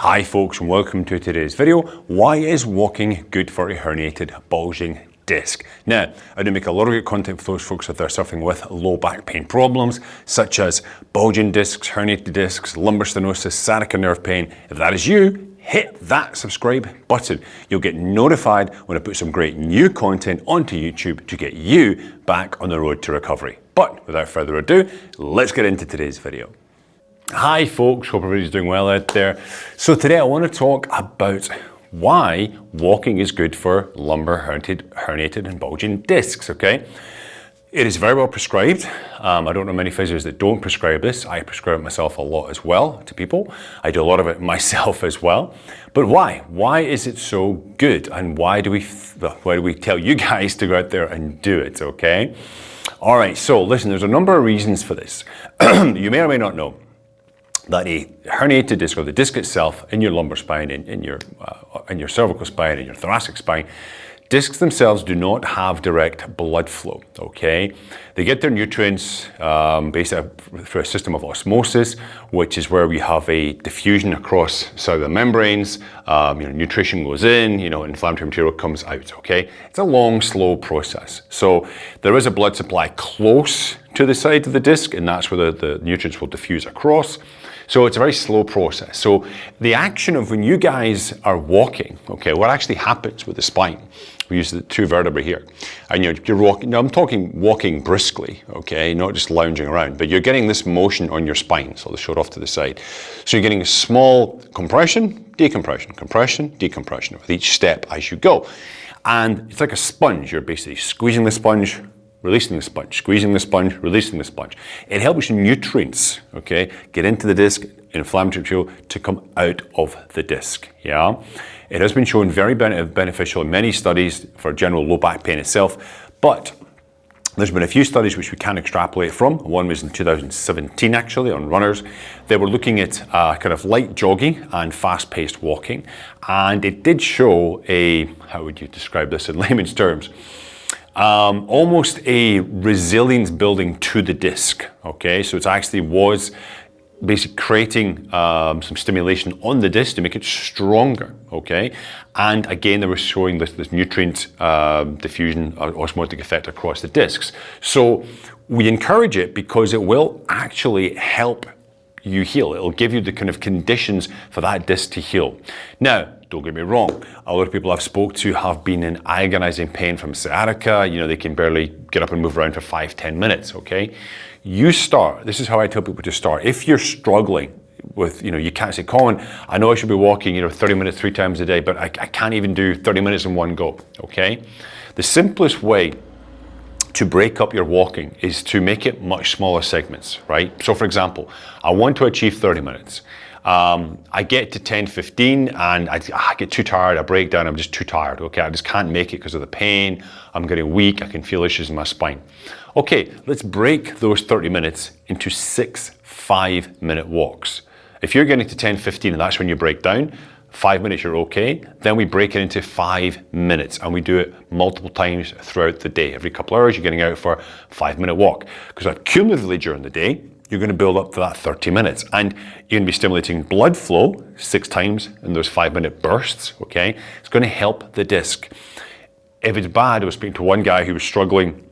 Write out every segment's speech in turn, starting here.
Hi folks, and welcome to today's video. Why is walking good for a herniated bulging disc? Now, I do make a lot of good content for those folks that are suffering with low back pain problems, such as bulging discs, herniated discs, lumbar stenosis, sciatica nerve pain. If that is you, hit that subscribe button. You'll get notified when I put some great new content onto YouTube to get you back on the road to recovery. But without further ado, let's get into today's video. Hi folks, hope everybody's doing well out there. So today I want to talk about why walking is good for lumbar herniated and bulging discs, okay? It is very well prescribed. I don't know many physios that don't prescribe this. I prescribe it myself a lot as well to people. I do a lot of it myself as well. But why? Why is it so good? And why do we tell you guys to go out there and do it, okay? All right, so listen, there's a number of reasons for this. You may or may not know that a herniated disc, or the disc itself in your lumbar spine, in your cervical spine, in your thoracic spine, discs themselves do not have direct blood flow, okay? They get their nutrients basically through a system of osmosis, which is where we have a diffusion across cellular membranes. Nutrition goes in, inflammatory material comes out, okay? It's a long, slow process. So there is a blood supply close to the side of the disc, and that's where the nutrients will diffuse across. So it's a very slow process. So the action of when you guys are walking, okay, what actually happens with the spine, we use the two vertebrae here, and you're walking, now I'm talking walking briskly, okay, not just lounging around, but you're getting this motion on your spine, so I'll show it off to the side. So you're getting a small compression, decompression, compression, decompression with each step as you go. And it's like a sponge. You're basically squeezing the sponge, releasing the sponge, squeezing the sponge, releasing the sponge. It helps nutrients, okay, get into the disc, inflammatory material to come out of the disc, yeah? It has been shown very beneficial in many studies for general low back pain itself, but there's been a few studies which we can extrapolate from. One was in 2017 actually on runners. They were looking at kind of light jogging and fast-paced walking, and it did show how would you describe this in layman's terms? Almost a resilience building to the disc, okay? So it actually was basically creating some stimulation on the disc to make it stronger, okay? And again, they were showing this nutrient diffusion, osmotic effect across the discs. So we encourage it because it will actually help you heal. It'll give you the kind of conditions for that disc to heal. Now, don't get me wrong, a lot of people I've spoke to have been in agonizing pain from sciatica. They can barely get up and move around for 5-10 minutes, okay? This is how I tell people to start. If you're struggling with, you can't say, Colin, I know I should be walking, 30 minutes 3 times a day, but I can't even do 30 minutes in one go, okay? The simplest way to break up your walking is to make it much smaller segments, right? So for example, I want to achieve 30 minutes. I get to 10, 15 and I get too tired, I break down, I'm just too tired, okay? I just can't make it because of the pain, I'm getting weak, I can feel issues in my spine. Okay, let's break those 30 minutes into 6 5-minute walks. If you're getting to 10, 15 and that's when you break down, 5 minutes you're okay, then we break it into 5 minutes and we do it multiple times throughout the day. Every couple of hours you're getting out for a 5-minute walk, because cumulatively during the day, you're going to build up to that 30 minutes and you're going to be stimulating blood flow 6 times in those 5-minute bursts, okay? It's going to help the disc. If it's bad, I was speaking to one guy who was struggling.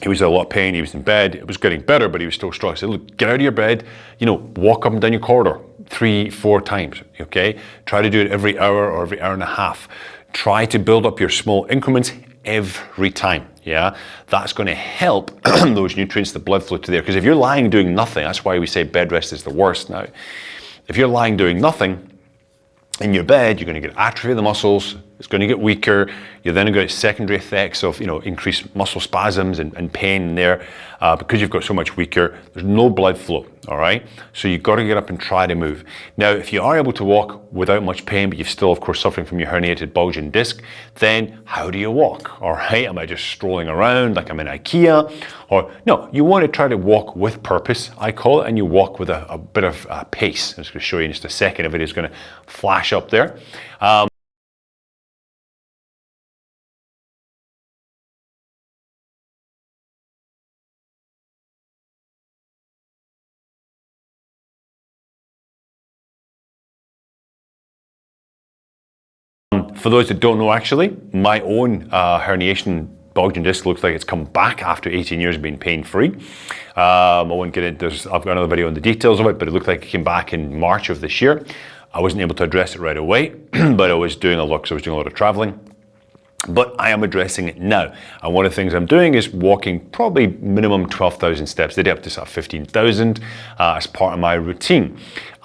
He was in a lot of pain, he was in bed, it was getting better, but he was still struggling. I said, look, get out of your bed, walk up and down your corridor 3-4 times, okay? Try to do it every hour or every hour and a half. Try to build up your small increments every time, yeah? That's going to help those nutrients, the blood flow to there. Because if you're lying doing nothing, that's why we say bed rest is the worst now. If you're lying doing nothing in your bed, you're going to get atrophy of the muscles, it's going to get weaker, you're then going to get secondary effects of increased muscle spasms and pain there because you've got so much weaker, there's no blood flow, all right? So you've got to get up and try to move. Now, if you are able to walk without much pain, but you're still, of course, suffering from your herniated bulging disc, then how do you walk, all right? Am I just strolling around like I'm in IKEA? Or no, you want to try to walk with purpose, I call it, and you walk with a bit of pace. I'm just going to show you in just a second. A video is going to flash up there. For those that don't know, actually, my own herniation bulging disc looks like it's come back after 18 years of being pain-free. I won't get into this. I've got another video on the details of it, but it looked like it came back in March of this year. I wasn't able to address it right away, but I was doing a lot, because I was doing a lot of traveling. But I am addressing it now. And one of the things I'm doing is walking probably minimum 12,000 steps a day, up to sort of 15,000 as part of my routine.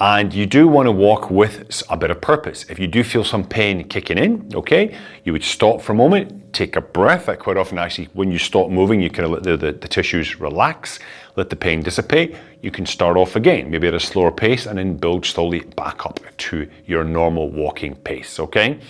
And you do want to walk with a bit of purpose. If you do feel some pain kicking in, okay, you would stop for a moment, take a breath. That quite often actually, when you stop moving, you kind of let the tissues relax, let the pain dissipate. You can start off again, maybe at a slower pace, and then build slowly back up to your normal walking pace, okay?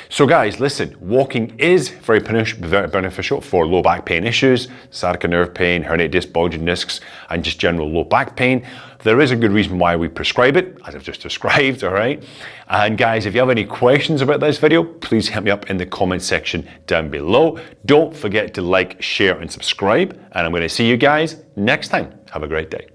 So guys, listen, walking is very beneficial for low back pain issues, sciatica nerve pain, herniated disc, bulging discs, and just general low back pain. There is a good reason why we prescribe it, as I've just described, all right? And guys, if you have any questions about this video, please hit me up in the comment section down below. Don't forget to like, share, and subscribe, and I'm going to see you guys next time. Have a great day.